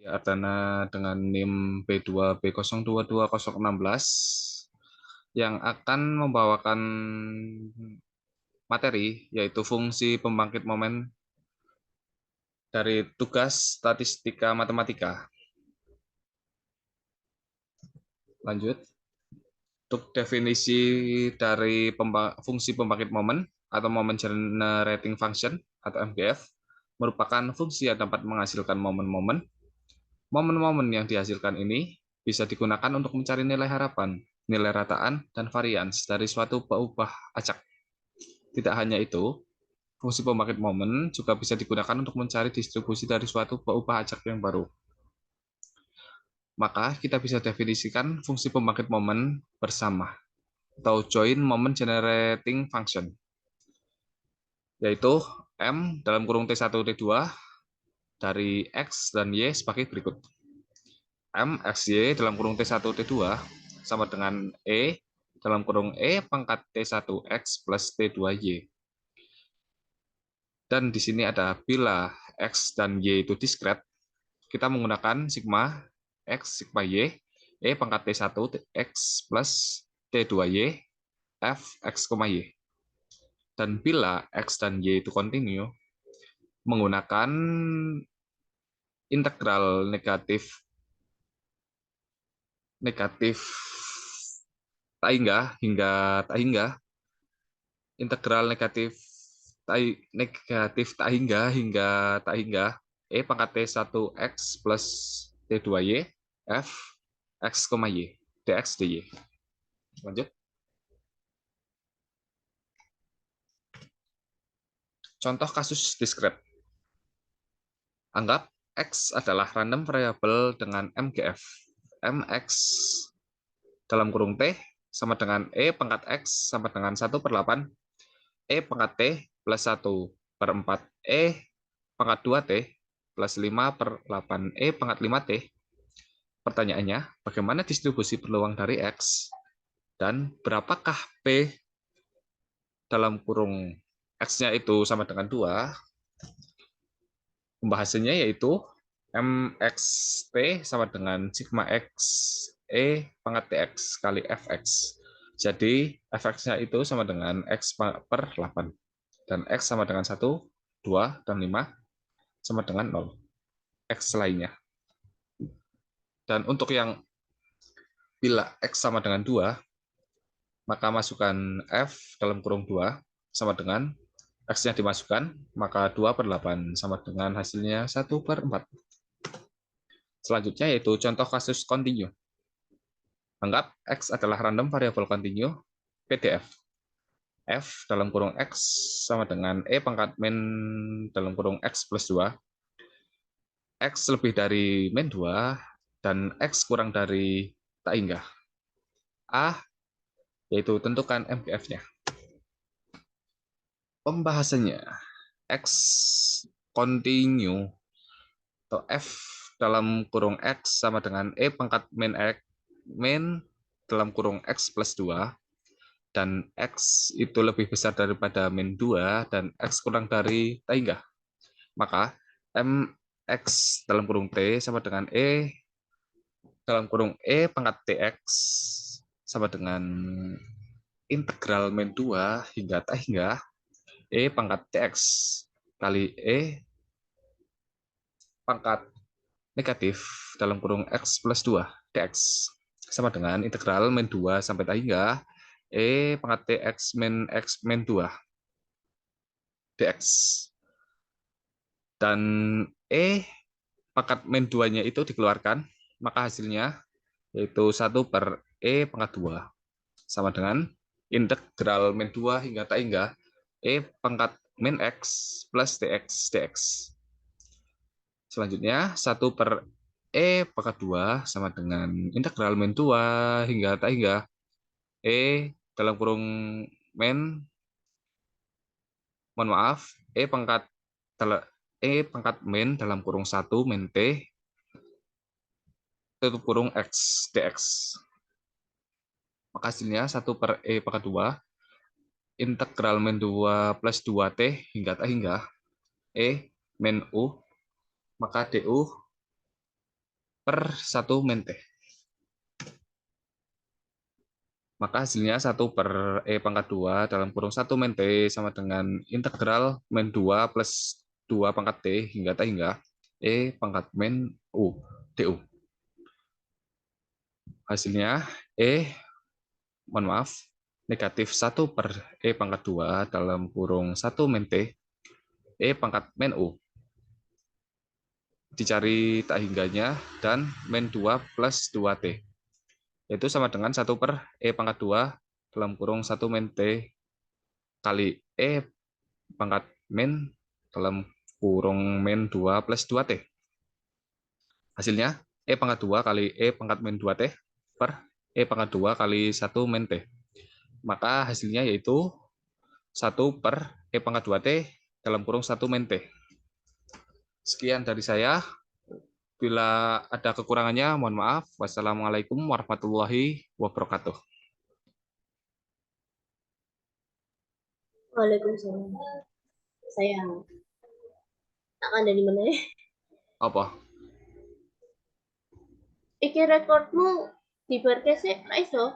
Ardana dengan NIM B2B022016 yang akan membawakan materi yaitu fungsi pembangkit momen dari tugas statistika matematika. Lanjut. Untuk definisi dari fungsi pembangkit momen atau moment generating function atau MGF merupakan fungsi yang dapat menghasilkan momen-momen. Momen-momen yang dihasilkan ini bisa digunakan untuk mencari nilai harapan, nilai rataan, dan varians dari suatu peubah acak. Tidak hanya itu, fungsi pembangkit momen juga bisa digunakan untuk mencari distribusi dari suatu peubah acak yang baru. Maka kita bisa definisikan fungsi pembangkit momen bersama atau joint moment generating function, yaitu M dalam kurung T1, T2 dari X dan Y sebagai berikut. M, X, Y dalam kurung T1, T2 sama dengan E dalam kurung E pangkat T1 X plus T2 Y. Dan di sini ada bila X dan Y itu diskret, kita menggunakan sigma X, sigma Y, E pangkat T1 X plus T2 Y, F X, Y. Dan bila X dan Y itu kontinu, menggunakan integral negatif tak hingga tak hingga, integral negatif tak hingga E pangkat T1 X plus T2 Y, F X, Y, dx dy. Lanjut. Contoh kasus diskret. Anggap X adalah random variable dengan MGF. Mx dalam kurung T sama dengan E pangkat X sama dengan 1/8 E pangkat T plus 1/4 E pangkat 2T plus 5/8 E pangkat 5T. Pertanyaannya, bagaimana distribusi peluang dari X? Dan berapakah P dalam kurung X-nya itu sama dengan 2? Pembahasannya yaitu MXT sama dengan sigma X E pangkat TX kali FX. Jadi FX-nya itu sama dengan X per 8. Dan X sama dengan 1, 2, dan 5 sama dengan 0. X lainnya. Dan untuk yang bila X sama dengan 2, maka masukkan F dalam kurung 2 sama dengan X-nya dimasukkan, maka 2/8 sama dengan hasilnya 1/4. Selanjutnya yaitu contoh kasus kontinu. Anggap X adalah random variable kontinu PDF. F dalam kurung X sama dengan E pangkat min dalam kurung X plus 2. X lebih dari min 2 dan X kurang dari tak hingga. A, yaitu tentukan MGF-nya. Pembahasannya, X kontinu atau F dalam kurung X sama dengan E pangkat min X min dalam kurung X plus 2 dan X itu lebih besar daripada min 2 dan X kurang dari tak hingga. Maka MX dalam kurung T sama dengan E dalam kurung E pangkat TX sama dengan integral min 2 hingga tak hingga E pangkat TX kali E pangkat negatif dalam kurung X plus 2 dx sama dengan integral min 2 sampai tak hingga E pangkat TX min X min 2 dx. Dan E pangkat min 2-nya itu dikeluarkan, maka hasilnya yaitu 1/E pangkat 2 sama dengan integral min 2 hingga tak hingga E pangkat min X plus dx dx. Selanjutnya 1/E pangkat 2 sama dengan integral min 2 hingga tak hingga E dalam kurung min, mohon maaf, E pangkat min dalam kurung 1 min T tutup kurung X dx. Maka hasilnya 1/E pangkat 2 integral min 2 plus 2T hingga tak hingga E min U, maka DU per 1 min T. Maka hasilnya 1 per E pangkat 2 dalam kurung 1 min T sama dengan integral min 2 plus 2 pangkat T hingga T hingga E pangkat min U DU. Hasilnya mohon maaf, negatif 1 per E pangkat 2 dalam kurung 1 min T E pangkat min U. Dicari tak hingganya dan min 2 plus 2T. Itu sama dengan 1 per E pangkat 2 dalam kurung 1 min T kali E pangkat min dalam kurung min 2 plus 2T. Hasilnya E pangkat 2 kali E pangkat min 2T per E pangkat 2 kali 1 min T. Maka hasilnya yaitu 1 per E pangkat 2T dalam kurung 1 min T. Sekian dari saya. Bila ada kekurangannya, mohon maaf. Wassalamualaikum warahmatullahi wabarakatuh. Waalaikumsalam. Saya akan dari mana ya? Apa? Iki rekormu di podcast sih, iso.